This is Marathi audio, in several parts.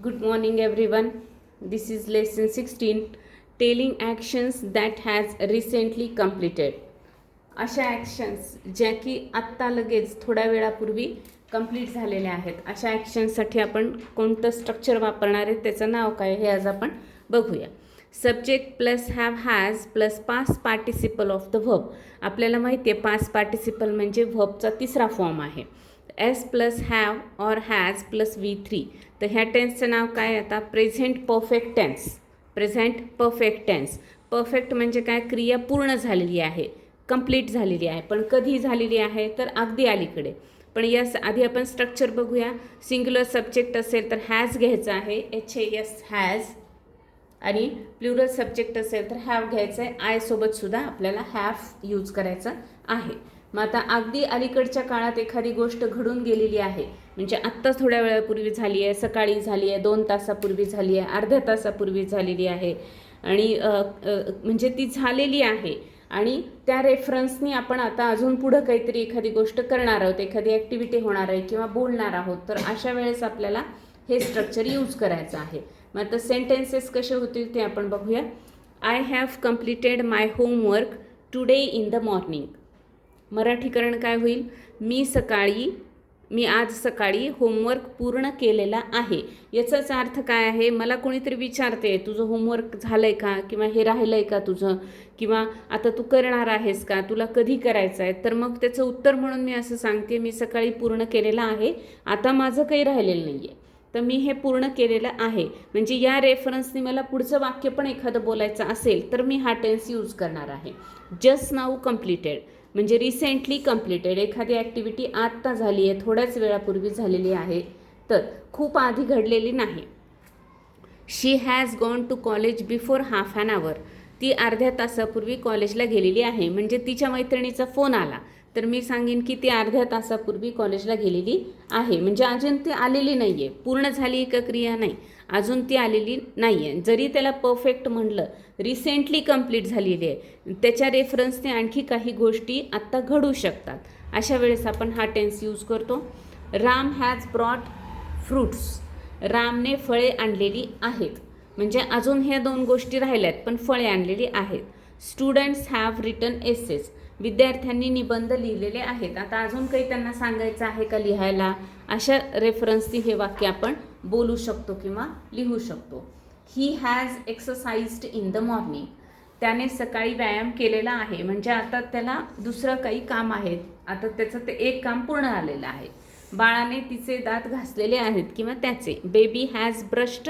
Good morning everyone. This is lesson 16, telling actions that has recently completed. अशा ॲक्शन्स ज्या की आत्ता लगेच थोड्या वेळापूर्वी कंप्लीट झालेल्या आहेत, अशा ॲक्शन्ससाठी आपण कोणतं स्ट्रक्चर वापरणार आहे, त्याचं नाव काय हे आज आपण बघूया. Subject plus have has plus past participle of the verb. आपल्याला माहिती आहे पास्ट पार्टिसिपल म्हणजे व्हर्बचा तिसरा फॉर्म आहे. S plus have or has plus V3. तर ह्या टेन्सचं नाव काय आता? Present perfect tense. Present perfect tense. Perfect म्हणजे काय? क्रिया पूर्ण झालेली आहे, कंप्लीट झालेली आहे. पण कधी झालेली आहे? तर अगदी अलीकडे. पण यास आधी आपण स्ट्रक्चर बघूया. सिंग्युलर सब्जेक्ट असेल तर हॅज घ्यायचं आहे, HAS हॅज. आणि प्लुरल सब्जेक्ट असेल तर हॅव घ्यायचं आहे. आय सोबत सुद्धा आपल्याला हॅव यूज करायचं आहे. मग आता अगदी अलीकडच्या काळात एखादी गोष्ट घडून गेलेली आहे, म्हणजे आत्ताच थोड्या वेळापूर्वी झाली आहे, सकाळी झाली आहे, 2 तासापूर्वी झाली आहे, अर्ध्या तासापूर्वी झालेली आहे, आणि म्हणजे ती झालेली आहे आणि त्या रेफरन्सनी आपण आता अजून पुढं काहीतरी एखादी गोष्ट करणार आहोत, एखादी ॲक्टिव्हिटी होणार आहे किंवा बोलणार आहोत, तर अशा वेळेस आपल्याला हे स्ट्रक्चर यूज करायचं आहे. मग आता सेंटेन्सेस कसे होतील ते आपण बघूया. I have completed my homework today in the morning. मराठीकरण काय होईल? मी आज सकाळी होमवर्क पूर्ण केलेला आहे. याचाच अर्थ काय आहे? मला कोणीतरी विचारते तुझं होमवर्क झालं आहे का, किंवा हे राहिलं आहे का तुझं, किंवा आता तू करणार आहेस का, तुला कधी करायचं आहे, तर मग त्याचं उत्तर म्हणून मी असं सांगते मी सकाळी पूर्ण केलेलं आहे, आता माझं काही राहिलेलं नाही आहे, तर मी हे पूर्ण केलेलं आहे. म्हणजे या रेफरन्सने मला पुढचं वाक्य पण एखादं बोलायचं असेल तर मी हा टेन्स यूज करणार आहे. जस्ट नाऊ कम्प्लिटेड म्हणजे रिसेंटली कम्प्लिटेड. एखादी ॲक्टिव्हिटी आत्ता झाली आहे, थोड्याच वेळापूर्वी झालेली आहे, तर खूप आधी घडलेली नाही. She has gone to college before half an hour. ती अर्ध्या तासापूर्वी कॉलेजला गेलेली आहे. म्हणजे तिच्या मैत्रिणीचा फोन आला तर मी सांगेन की ती अर्ध्या तासापूर्वी कॉलेजला गेलेली आहे. म्हणजे अजून ती आलेली नाही आहे, पूर्ण झाली का क्रिया? नाही, अजून ती आलेली नाही आहे. जरी त्याला परफेक्ट म्हणलं, रिसेंटली कंप्लीट झालेली आहे, त्याच्या रेफरन्सने आणखी काही गोष्टी आत्ता घडू शकतात. अशा वेळेस आपण हा टेन्स यूज करतो. Ram has brought fruits. रामने फळे आणलेली आहेत. म्हणजे अजून ह्या 2 गोष्टी राहिल्यात, पण फळे आणलेली आहेत. Students have written essays. विद्यार्थ्यांनी निबंध लिहिलेले आहेत. आता अजून काही त्यांना सांगायचं आहे का लिहायला? अशा रेफरन्सनी हे वाक्य आपण बोलू शकतो किंवा लिहू शकतो. He has exercised in the morning. त्याने सकाळी व्यायाम केलेला आहे. म्हणजे आता त्याला दुसरं काही काम आहे, आता त्याचं ते एक काम पूर्ण आलेलं आहे. बाळाने तिचे दात घासलेले आहेत किंवा त्याचे. Baby has brushed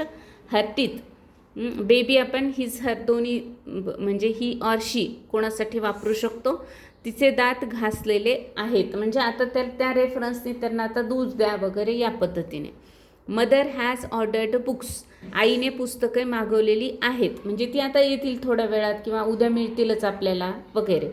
her teeth. Baby आपण हिज हर दोन्ही म्हणजे ही ऑर शी कोणासाठी वापरू शकतो. तिचे दात घासलेले आहेत म्हणजे आता त्या रेफरन्सने त्यांना आता दूध द्या वगैरे या पद्धतीने. Mother has ordered books. आईने पुस्तके मागवलेली आहेत. म्हणजे ती आता येतील थोड्या वेळात किंवा उद्या मिळतीलच आपल्याला वगैरे.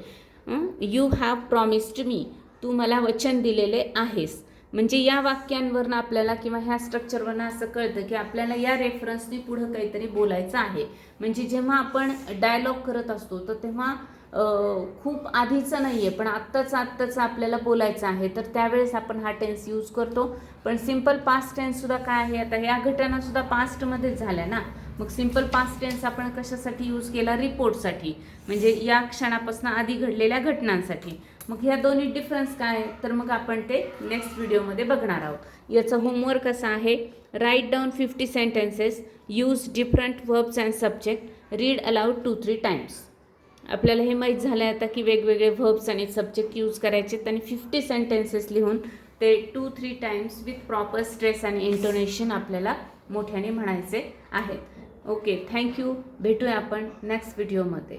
You have promised me. तू मला वचन दिलेले आहेस. म्हणजे या वाक्यांवरनं आपल्याला किंवा ह्या स्ट्रक्चरवरनं असं कळतं की आपल्याला या रेफरन्सने पुढं काहीतरी बोलायचं आहे. म्हणजे जेव्हा आपण डायलॉग करत असतो तर तेव्हा खूप आधीचं नाही आहे, पण आत्ताचं आपल्याला बोलायचं आहे, तर त्यावेळेस आपण हा टेन्स यूज करतो. पण सिम्पल पास्ट टेन्ससुद्धा काय आहे? आता या घटनासुद्धा पास्टमध्येच झाल्या ना. मग सिम्पल पास्ट टेन्स आपण कशासाठी यूज केला? रिपोर्टसाठी, म्हणजे या क्षणापासून आधी घडलेल्या घटनांसाठी. मग ह्या दोन्ही डिफरन्स काय? तर मग आपण ते नेक्स्ट व्हिडिओमध्ये बघणार आहोत. याचं होमवर्क असं आहे. Write down 50 sentences, use different verbs and subject, read aloud 2-3 times. आपल्याला हे माहीत झालं आहे आता की वेगवेगळे व्हर्ब्स आणि सब्जेक्ट यूज करायचे आणि 50 सेंटेन्सेस लिहून ते 2-3 टाइम्स विथ प्रॉपर स्ट्रेस आणि इंटोनेशन आपल्याला मोठ्याने म्हणायचे आहेत. Okay, thank you. भेटूया आपण नेक्स्ट व्हिडिओमध्ये.